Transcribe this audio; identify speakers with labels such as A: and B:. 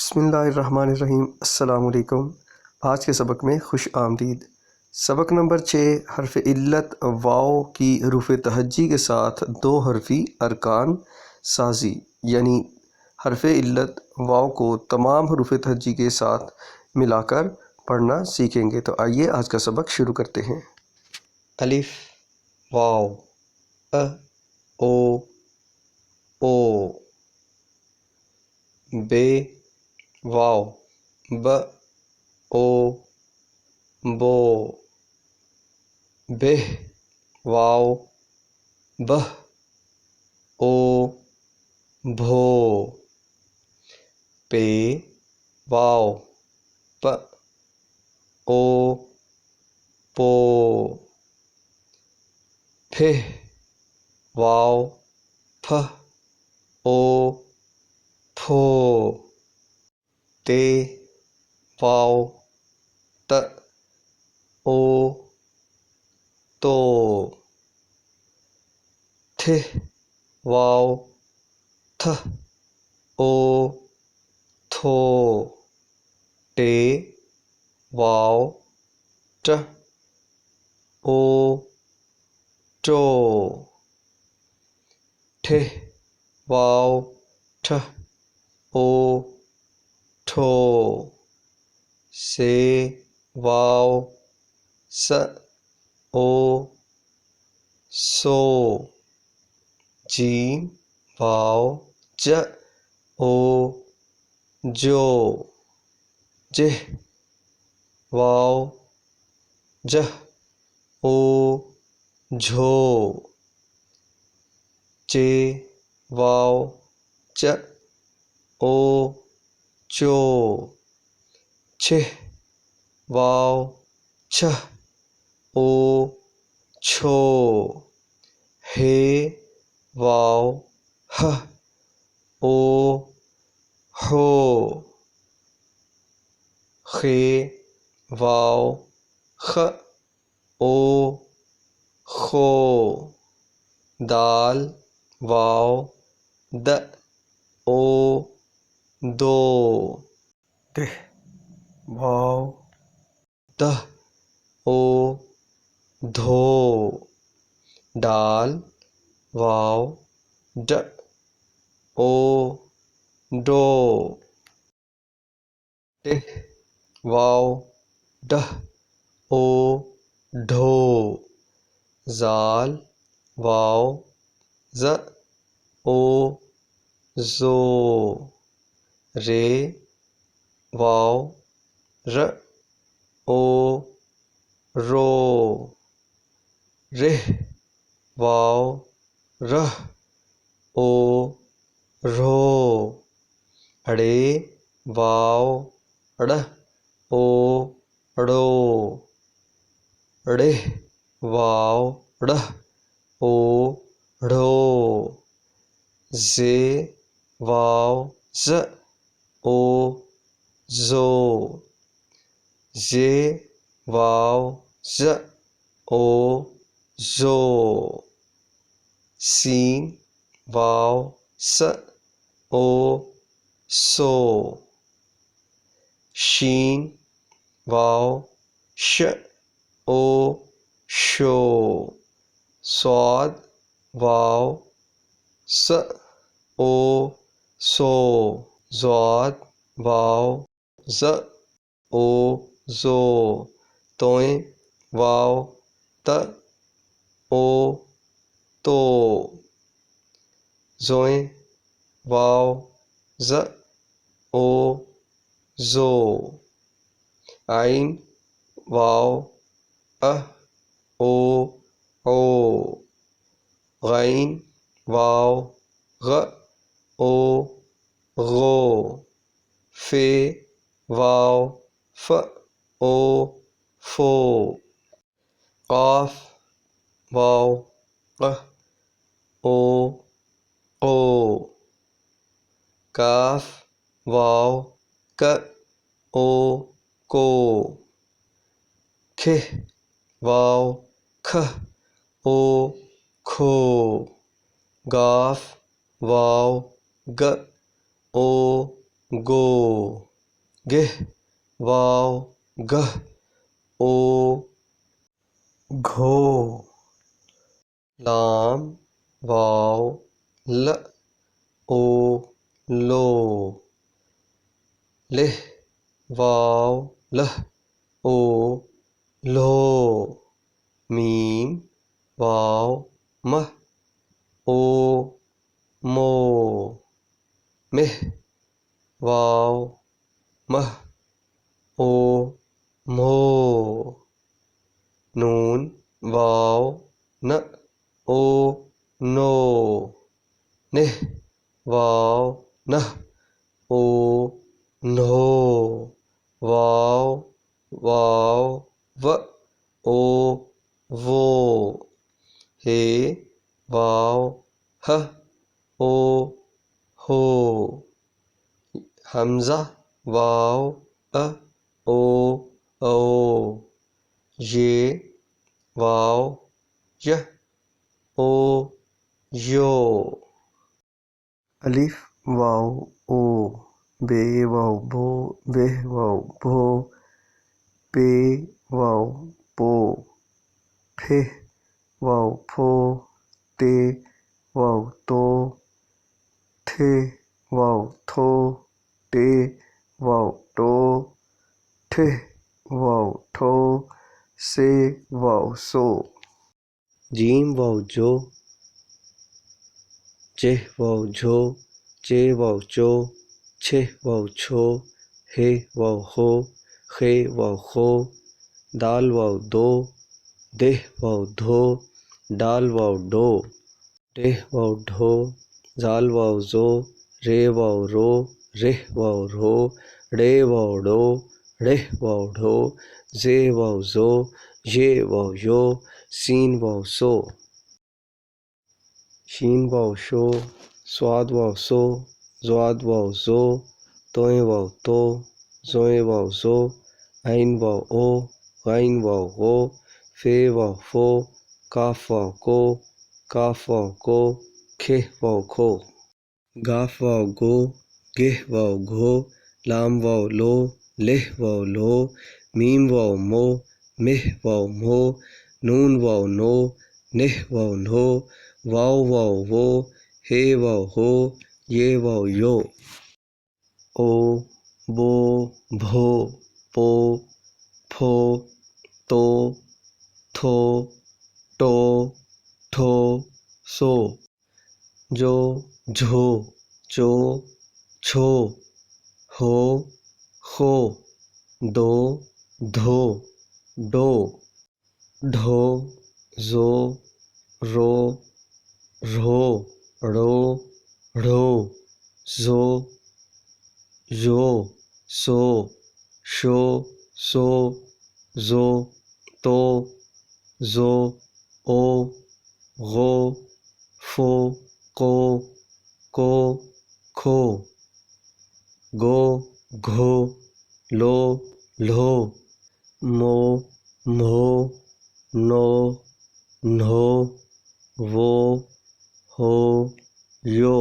A: बिस्मिल्लाहिर्रहमानिर्रहीम। अस्सलामुअलैकुम। आज के सबक में खुश आमदीद। सबक नंबर 6 हरफ इल्लत वाव की रूफ़ तहज्जी के साथ दो हरफी अरकान साजी, यानी हरफ इल्लत वाव को तमाम रूफ़ तहज्जी के साथ मिलाकर पढ़ना सीखेंगे। तो आइए आज का सबक शुरू करते हैं।
B: अलिफ वाव अ ओ बे वाव ब ओ बो बेह वाव बह ओ भो पे वाव प ओ पो फिह वाव फह ओ फो ते वाव त ओ तो थिह वाव थह ओ थो टे वाव ट ओ टो ठेह वाव ठह ओ ठो से वाव स ओ सो जीम वाव ज ओ जो जेह वाव जह ओ झो चे वाव च ओ चो छेह वाव छह ओ छो हे वाव हह ओ हो खे वाव ख ओ खो दाल वाव द ओ दो
A: देह वाव
B: दह ओ धो डाल वाव ड ओ डो टेह वाव डह ओ ढो जाल वाव ज ओ जो रे वाव र ओ रो रेह वाव रह ओ रो अड़े वाव अड़ह ओ अड़ो अड़ेह वाव अड़ह ओ ढ़ो जे वाव ज ओ जो जे वाव ज ओ जो सीन वाव स ओ सो शीन वाव श ओ शो स्वाद वाव स ओ सो ज़ाद वाव ज ओ जो तोय वाव त ओ तो जोए वाव ज ओ जो आइन वाव अ ओ ओ गैन वाव ग ओ गो फे वाव फ ओ फो काफ वाव क़ ओ ओ काफ वाव क ओ को खेह वाव खह ओ खो गाफ वाव ग ओ गो गेह वाव गह ओ
A: घो
B: लाम वाव ल ओ लो लिह वाव लह ओ लो मीम वाव मह ओ मो मिह वाव मह ओ मो नून वाव न ओ नो निह वाव नह ओ नो वाव वाव व ओ वो हे वाव ह ओ हो हमजा वाव अ ओ ओ ये वाव यह ओ यो
A: अलिफ वाव ओ बे वाव बो बेह वाव भो पे वाव पो फेह वाव फो ते वाव तो थे वाव थो टे वाव टो ठे वाव ठो से वाव सो जीम वाव जो जेह वाव झो चे वाव चो छेह वाव छो हे वाव हो खे वाव खो दाल वाव दो देह वाव धो डाल वाव डो डेह वाव ढो जाल वाव जो रे वाव रो रेह वाव रो डे वाव डो रेह वाव ढो जे वाव जो ये वाव यो सीन वाव सो शीन वाव शो स्वाद वाव सो ज्वाद वाव जो तोय वाव तो जोए वाव जो आइन वाव ओ गाइन वाव गो फे वाव फो काफ वाव को काफ वाव को खेह वाव खो गाफ वाव गो गेह वाव घो लाम वाव लो लेह वाव लो मीम वाव मो मेह वाव मो नून वाव नो नेह वाव नो वाव वाव वो हे वाव हो ये वाव यो ओ बो भो पो फो तो थो टो ठो सो जो झो चो छो हो खो दो धो डो ढो जो रो रो रो ढो जो यो सो शो सो जो तो जो ओ गो फो को खो गो घो लो लो मो मो नो नो वो हो यो